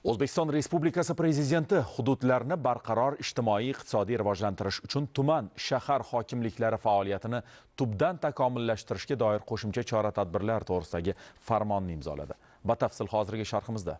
O'zbekiston Respublikasi Prezidenti hududlarni barqaror ijtimoiy-iqtisodiy rivojlantirish uchun tuman, shahar hokimliklari faoliyatini tubdan takomillashtirishga doir qo'shimcha chora-tadbirlar to'g'risidagi farmonni imzoladi. Batafsil hozirgi sharhimizda.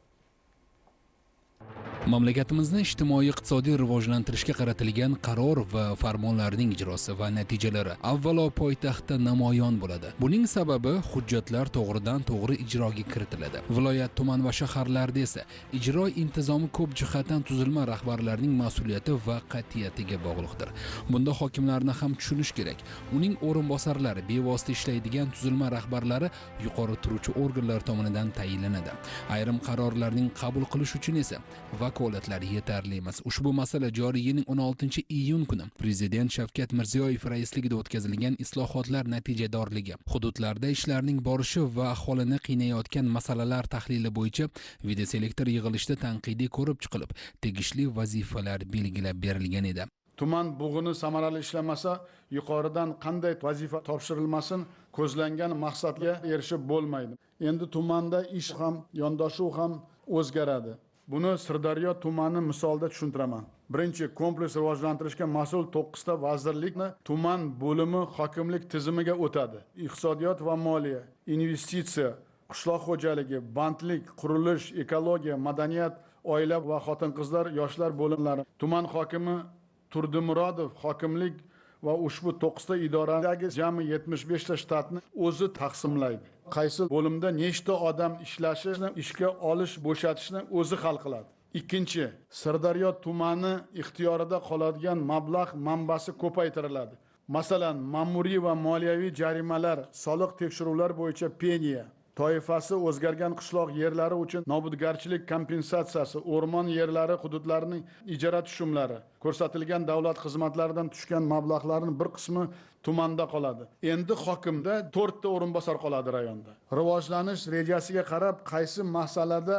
Mamlakatimizni ijtimoiy-iqtisodiy rivojlantirishga qaratilgan qaror va farmonlarning ijrosi va natijalari avvalo poytaxtda namoyon bo'ladi. Buning sababi hujjatlar to'g'ridan-to'g'ri ijroga kiritiladi. Viloyat, tuman va shaharlarda esa ijro intizomi ko'p jihatdan tuzilma rahbarlarining mas'uliyati va qat'iyatiga bog'liqdir. Bunda hokimlarni ham tushunish kerak. Uning o'rinbosarlari, bevosita ishlaydigan tuzilma rahbarlari yuqori turuvchi organlar tomonidan tayinlanadi. Ayrim qarorlarning qabul qilish uchun esa vakolatlari yetarli emas. Ushbu masala joriy yilning 16-iyun kuni Prezident Shavkat Mirziyoyev raisligida o'tkazilgan islohotlar natijadorligi, hududlarda ishlarning borishi va aholini qiynayotgan masalalar tahlili bo'yicha videoselektor yig'ilishida tanqidiy ko'rib chiqilib, tegishli vazifalar belgilab berilgan edi. Tuman bug'uni samarali ishlamasa, yuqoridan qanday vazifa topshirilmasin, ko'zlangan maqsadga erishib bo'lmaydi. Endi tumanda ish ham, yondashuv ham o'zgaradi. Buni Sirdaryo tumani misolida tushuntiraman. Birinchi, kompleks rivojlantirishga mas'ul 9 ta vazirlikni tuman bo'limi hokimlik tizimiga o'tadi. Iqtisodiyot va moliya, investitsiya, qishloq xo'jaligi, bandlik, qurilish, ekologiya, madaniyat, oila va xotin-qizlar, yoshlar bo'limlari. Tuman hokimi Turdimurodov hokimlik va ushbu 9 ta idoradagi jami 75 ta shtatni o'zi taqsimlaydi. Qaysi bo'limda nechta odam ishlashini, ishga olish, bo'shatishni o'zi hal qiladi. Ikkinchi, Sirdaryo tumani ixtiyorida qoladigan mablag' manbasi ko'paytiriladi. Masalan, ma'muriy va moliyaviy jarimalar, soliq tekshiruvlar bo'yicha peniya, toifasi o'zgargan qishloq yerlari uchun nobudgarchilik kompensatsiyasi, o'rmon yerlari hududlarining ijara tushumlari, ko'rsatilgan davlat xizmatlaridan tushgan mablag'larning bir qismi tumanda qoladi. Endi hokimda 4 ta o'rinbosar qoladi rayonda. Rivojlanish rejasiga qarab qaysi masalada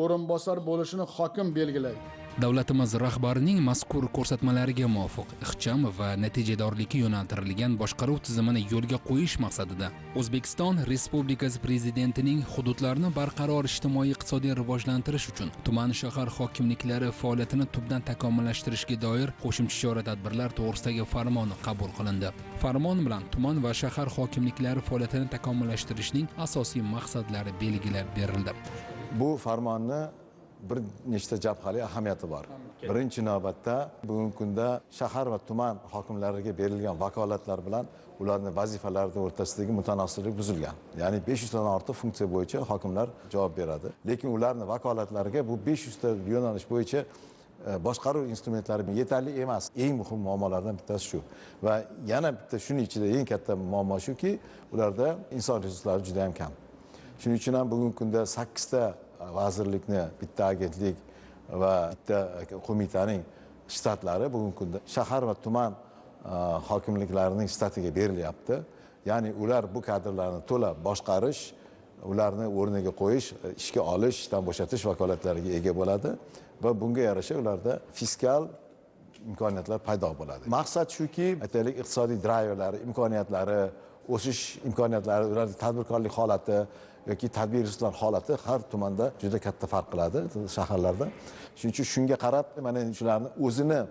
o'rinbosar bo'lishini hokim belgilaydi. Davlatimiz rahbarining mazkur ko'rsatmalariga muvofiq ixcham va natijadorlikka yo'naltirilgan boshqaruv tizimini yo'lga qo'yish maqsadida O'zbekiston Respublikasi Prezidentining hududlarni barqaror ijtimoiy-iqtisodiy rivojlantirish uchun tuman shahar hokimliklari faoliyatini tubdan takomillashtirishga doir qo'shimcha chora-tadbirlar to'g'risidagi farmoni qabul qilindi. Farmon bilan tuman va shahar hokimliklari faoliyatini takomillashtirishning asosiy maqsadlari belgilab berildi. Bu farmonni bir nechta jabhali ahamiyati bor. Birinchi navbatda bugungi kunda shahar va tuman hokimlariga berilgan vakolatlar bilan ularning vazifalarida o'rtasidagi mutanosiblik buzilgan. Ya'ni 500 dan ortiq funksiya bo'yicha hokimlar javob beradi. Lekin ularning vakolatlariga bu 500 ta yo'nalish bo'yicha boshqaruv instrumentlari yetarli emas. Eng muhim muammolardan bittasi shu. Va yana bitta shuning ichida eng katta muammo shuki, ularda inson resurslari juda ham kam. Shuning uchun ham bugungi kunda 8 ta vazirlikni, bitta agentlik va bitta qo'mitaning shtatlari bugungi kunda shahar va tuman hokimliklarining shtatiga berilyapti. Ya'ni ular bu kadrlarni to'la boshqarish, ularni o'rniga qo'yish, ishga olish, ishdan bo'shatish vakolatlariga ega bo'ladi va bunga yarasha ularda fiskal imkoniyatlar paydo bo'ladi. Maqsad shuki, aytaylik, iqtisodiy drayverlari, imkoniyatlari, o'sish imkoniyatlari, ularning tadbirkorlik holati yoki tadbir resurslari holati har tumanda juda katta farq qiladi shaharlarda. Shuning uchun shunga qarab, mana shularni o'zini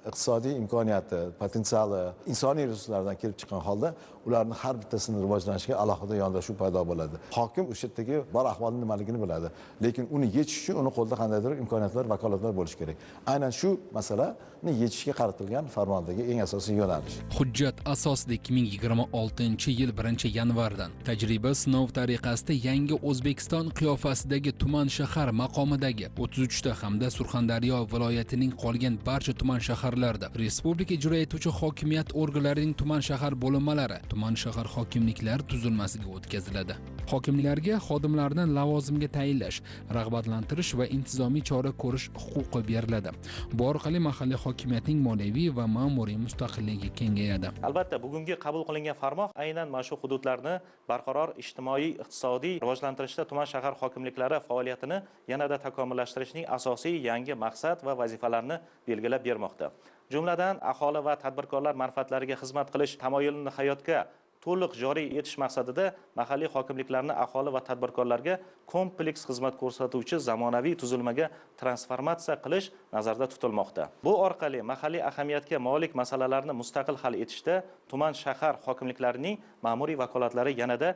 iqtisodiy imkoniyati, potensiali, insoniy resurslardan kelib chiqqan holda ularni har bittasini rivojlanishiga alohida yondashuv paydo bo'ladi. Hokim o'sha yerdagi bor ahvolni nimaligini biladi, lekin uni yechish uchun uni qo'lida qandaydir imkoniyatlar, vakolatlar bo'lishi kerak. Aynan shu masalani yechishga qaratilgan farmondagi eng asosiy yo'nalish. Hujjat asosida 2026-yil 1-yanvardan tajriba sinov tariqasida yangi O'zbekiston qiyofasidagi tuman shahar maqomidagi 33 ta hamda Surxondaryo viloyatining qolgan barcha tuman shaharlarda respublika ijro etuvchi hokimiyat organlarining tuman shahar bo'linmalari, tuman shahar hokimliklari tuzilmasiga o'tkaziladi. Hokimlarga xodimlarni lavozimga tayinlash, rag'batlantirish va intizomiy chora ko'rish huquqi beriladi. Bu orqali mahalliy hokimiyatning moliyaviy va ma'muriy mustaqilligi kengayadi. Albatta, bugungi qabul qilingan farmoq aynan mana shu hududlarni barqaror ijtimoiy iqtisodiy rivojlantirishda tuman shahar hokimliklari faoliyatini yanada takomillashtirishning asosiy yangi maqsad va vazifalarini belgilab bermoqda. Jumladan, aholi va tadbirkorlar manfaatlariga xizmat qilish tamoyilini hayotga to'liq joriy etish maqsadida mahalliy hokimliklarni aholi va tadbirkorlarga kompleks xizmat ko'rsatuvchi zamonaviy tuzilmaga transformatsiya qilish nazarda tutilmoqda. Bu orqali mahalliy ahamiyatga molik masalalarni mustaqil hal etishda tuman shahar hokimliklarining ma'muriy vakolatlari yanada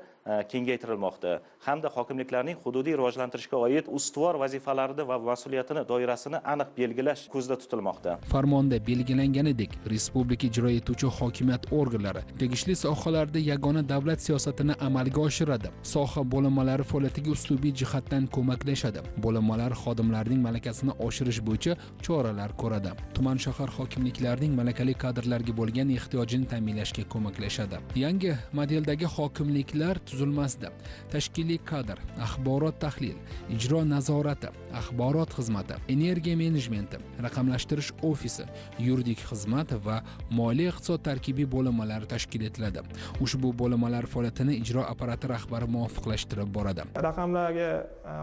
kengaytirilmoqda hamda hokimliklarning hududiy rivojlantirishga oid ustuvor vazifalarini va mas'uliyatini doirasini aniq belgilash ko'zda tutilmoqda. Farmonda belgilanganidek, respublika ijro etuvchi hokimiyat organlari tegishli sohalarda yagona davlat siyosatini amalga oshiradi. Soha bo'linmalari faoliyatiga uslubiy jihatdan ko'maklashadi. Bo'linmalar xodimlarining malakasini oshirish bo'yicha choralar ko'radi. Tuman shahar hokimliklarining malakali kadrlarga bo'lgan ehtiyojini ta'minlashga ko'maklashadi. Yangi modeldagi hokimliklar tuzilmasida tashkiliy kadr, axborot tahlil, ijro nazorati, axborot xizmati, energiya menejmenti, raqamlashtirish ofisi, yuridik xizmat va moliya iqtisod tarkibiy bo'linmalari tashkil etiladi. Ushbu bo'linmalar faoliyatini ijro apparati rahbari muvofiqlashtirib boradi. Raqamlarga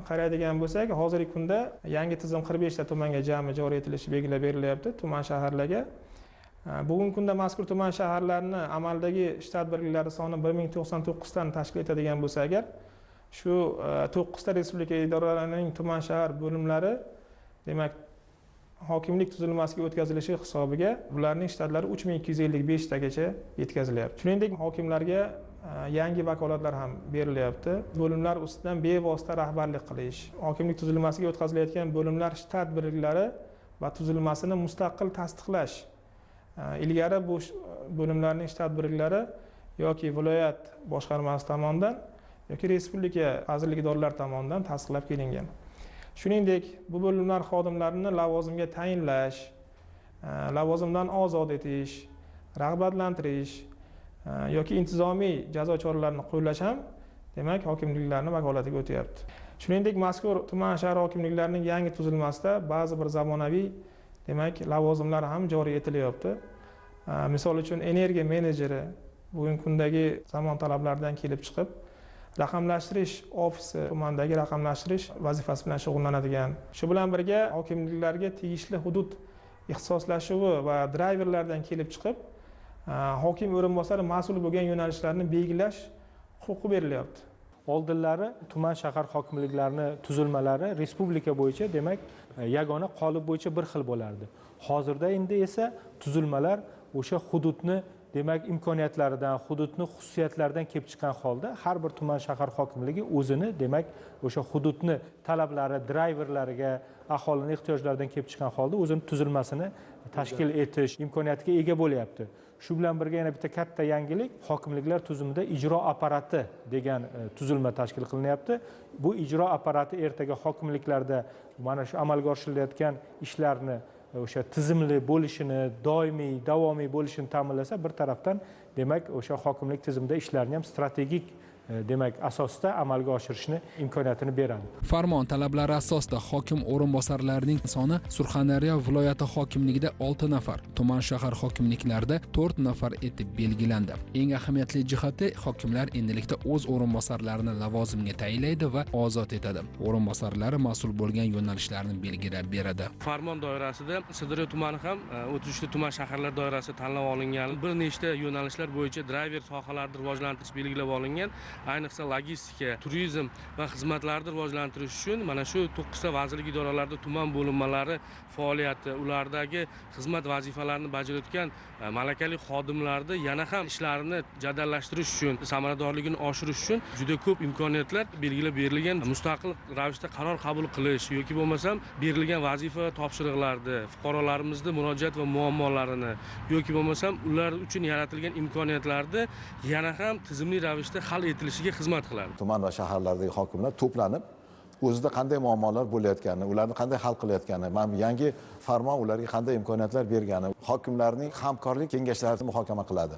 qaraydigan bo'lsak, hozirgi kunda yangi tizim 45 ta tumanga jami joriy etilishi belgilab berilyapti tuman shaharlarga. Bugungi kunda mazkur tuman shaharlarni amaldagi shtat birliklari soni 1099 tani tashkil etadigan bo'lsa agar, shu 9 ta respublika idoralarining tuman shahar bo'limlari, demak, hokimlik tuzilmasiga o'tkazilishi hisobiga ularning shtatlari 3255 tagacha yetkazilyapti. Shuningdek, hokimlarga yangi vakolatlar ham berilyapti. Bo'limlar ustidan bevosita rahbarlik qilish, hokimlik tuzilmasiga o'tkazilayotgan bo'limlar shtat birliklari va tuzilmasini mustaqil tasdiqlash. Ilgari bu bo'limlarning shtat birliklari yoki viloyat boshqarmasi tomonidan yoki respublika vazirlik idoralari tomonidan tasdiqlab kelingan. Shuningdek, bu bo'limlar xodimlarini lavozimga tayinlash, lavozimdan ozod etish, rag'batlantirish yoki intizomiy jazo choralarini qo'llash ham demak hokimliklarning vakolatiga o'tyapti. Shuningdek, mazkur tuman shahar hokimliklarining yangi tuzilmasida ba'zi bir zamonaviy demak lavozimlar ham joriy etilyapti. Misol uchun energiya menejeri bugungi kundagi zamon talablaridan kelib chiqib raqamlashtirish ofisi tumandagi raqamlashtirish vazifasi bilan shug'ullanadigan. Shu bilan birga hokimliklarga tegishli hudud ixtisoslashuvi va drayverlardan kelib chiqib hokim o'rinbosari mas'ul bo'lgan yo'nalishlarni belgilash huquqi berilyapti. Oldinlari tuman shahar hokimliklarining tuzilmalari respublika bo'yicha demak yagona qolip bo'yicha bir xil bo'lardi. Hozirda endi esa tuzilmalar o'sha hududni demak imkoniyatlaridan, hududni xususiyatlaridan kelib chiqqan holda har bir tuman shahar hokimligi o'zini demak o'sha hududni talablari, drayverlariga, aholining ehtiyojlaridan kelib chiqqan holda o'zini tuzilmasini tashkil etish imkoniyatiga ega bo'lyapti. Shu bilan birga yana bitta katta yangilik, hokimliklar tuzumida ijro apparati degan tuzilma tashkil qilinyapti. Bu ijro apparati ertaga hokimliklarda mana shu amalga oshirilayotgan ishlarni o'sha tizimli bo'lishini, doimiy, davomiy bo'lishini ta'minlasa, bir tarafdan demak o'sha hokimlik tizimida ishlarni ham strategik demak asosda amalga oshirishni imkoniyatini beradi. Farmon talablari asosida hokim o'rinbosarlarining soni Surxondaryo viloyati hokimligida 6 nafar, tuman shahar hokimliklarida 4 nafar etib belgilandi. Eng ahamiyatli jihati, hokimlar endilikda o'z o'rinbosarlarini lavozimga tayinlaydi va ozod etadi. O'rinbosarlari mas'ul bo'lgan yo'nalishlarni belgilab beradi. Farmon doirasida Sirdaryo tumani ham 33 ta tuman shaharlar doirasida tanlab olingan. Bir nechta yo'nalishlar bo'yicha driver sohalarini rivojlantirish belgilab olingan. Ayniqsa logistika, turizm va xizmatlarni rivojlantirish uchun mana shu 9 ta vazirlik idoralarida tuman bo'linmalari faoliyati, ulardagi xizmat vazifalarini bajarayotgan malakali xodimlarni yana ham ishlarini jadallashtirish uchun, samaradorligini oshirish uchun juda ko'p imkoniyatlar belgilab berilgan. Mustaqil ravishda qaror qabul qilish yoki bo'lmasam berilgan vazifa topshiriqlarni, fuqarolarimizni murojaat va muammolarini yoki bo'lmasam ular uchun yaratilgan imkoniyatlarni yana ham tizimli ravishda hal etilishiga xizmat qiladi. Tuman va shaharlardagi hokimlar to'planib o'zida qanday muammolar bo'layotganini, ularni qanday hal qilayotganini, mana yangi farmon ularga qanday imkoniyatlar bergani, hokimlarning hamkorlik kengashlarini muhokama qiladi.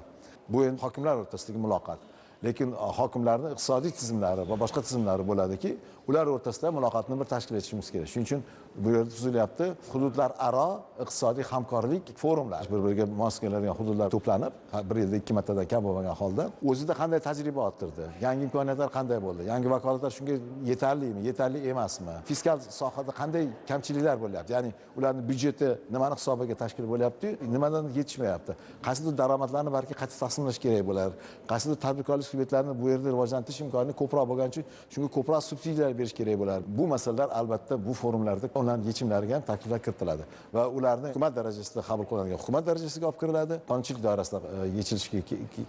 Bu endi hokimlar o'rtasidagi muloqot. lekin hokimlarning iqtisodiy tizimlari va boshqa tizimlari bo'ladiki, ular o'rtasida muloqotni bir tashkil etishimiz kerak. Shuning uchun bu yerda tuzilyapti hududlararo iqtisodiy hamkorlik forumlari. Bir-biriga mos keladigan hududlar to'planib, bir yilda 2 martadan kam bo'lmagan holda o'zida qanday tajriba orttirdi, yangi imkoniyatlar qanday bo'ldi, yangi vakolatlar shunga yetarlimi, yetarli emasmi, fiskal sohada qanday kamchiliklar bo'lyapti, ya'ni ularning byudjeti nimani hisobiga tashkil bo'lyapti, nimadan yetishmayapti, qaysidir daromadlarni balki qayta taqsimlash kerak bo'lar, qaysidir tadbirkorlik subyektlarini bu yerda rivojlantirish imkoni ko'proq bo'lgani uchun shunga ko'proq subsidiyalar berish kerak bo'lar. Bu masalalar albatta bu forumlarda ularning yechimlariga ham takliflar kiritiladi va ularni hukumat darajasida qabul qilinadigan hukumat darajasiga olib kiriladi. Qonunchilik doirasida yechilishi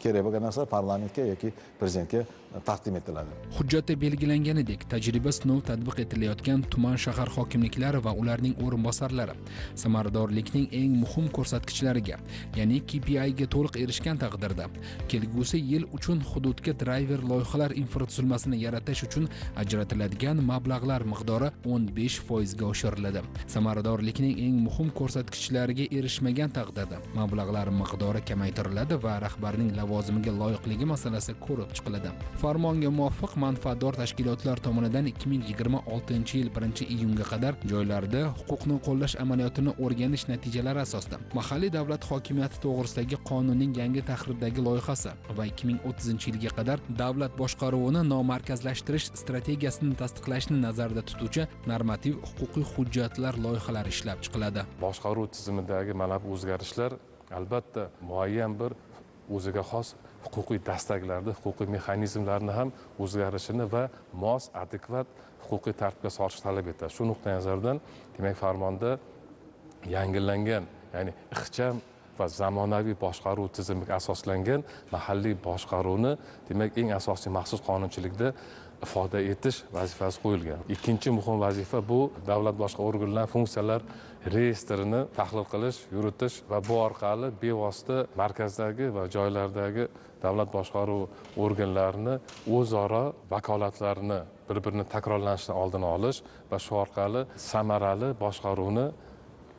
kerak bo'lgan narsalar parlamentga yoki prezidentga taqdim etiladi. Hujjatda belgilanganidek, tajriba sinov tatbiq etilayotgan tuman shahar hokimliklari va ularning o'rinbosarlari samaradorlikning eng muhim ko'rsatkichlariga, ya'ni KPI ga to'liq erishgan taqdirda kelgusi yil uchun hududga driver loyihalar infratuzilmasini yaratish uchun ajratiladigan mablag'lar miqdori 15% ga oshiriladi. Samaradorlikning eng muhim ko'rsatkichlariga erishmagan taqdirda mablag'lar miqdori kamaytiriladi va rahbarning lavozimiga loyiqligi masalasi ko'rib chiqiladi. Farmonga muvofiq manfaatdor tashkilotlar tomonidan 2026-yil 1-iyunga qadar joylarda huquqni qo'llash amaliyotini o'rganish natijalari asosida mahalliy davlat hokimiyati to'g'risidagi qonunning yangi tahrirdagi loyihasi va 2030-yilga qadar davlat boshqaruvini nomarkazlashtirish strategiyasini tasdiqlashni nazarda tutuvchi normativ huquqiy hujjatlar loyihalari ishlab chiqiladi. Boshqaruv tizimidagi mana bu o'zgarishlar albatta muayyan bir o'ziga xos huquqiy dastaklarni, huquqiy mexanizmlarni ham o'zgarishini va mos, adekvat huquqiy tartibga solish talab etadi. Shu nuqtai nazardan, demak, farmonda yangilangan, ya'ni ixcham va zamonaviy boshqaruv tizimiga asoslangan mahalliy boshqaruvni, demak, eng asosiy maxsus qonunchilikda ifoda etish vazifasi qo'yilgan. Ikkinchi muhim vazifa bu davlat boshqa organlar funksiyalar reyestrini tahlil qilish, yuritish va bu orqali bevosita markazdagi va joylardagi davlat boshqaruv organlarini o'zaro vakolatlarini bir-birini takrorlanishidan oldini olish va shu orqali samarali boshqaruvni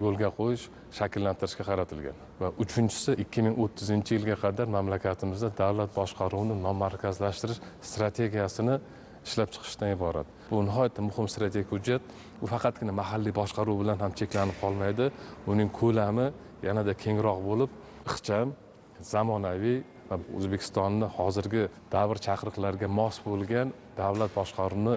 yo'lga qo'yish, shakllantirishga qaratilgan. Va uchinchisi 2030-yilga qadar mamlakatimizda davlat boshqaruvini nomarkazlashtirish strategiyasini ishlab chiqishdan iborat. Bu nihoyatda muhim strategik hujjat. U faqatgina mahalliy boshqaruv bilan ham cheklanib qolmaydi. Uning ko'lami yanada kengroq bo'lib, ixcham, zamonaviy va O'zbekistonni hozirgi davr chaqiriqlariga mos bo'lgan davlat boshqaruvini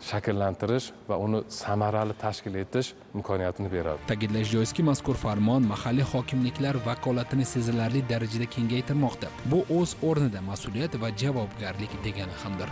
shakllantirish va uni samarali tashkil etish imkoniyatini beradi. Ta'kidlash joizki, mazkur farmon mahalliy hokimliklar vakolatini sezilarli darajada kengaytirmoqda. Bu o'z o'rnida mas'uliyat va javobgarlik degani hamdir.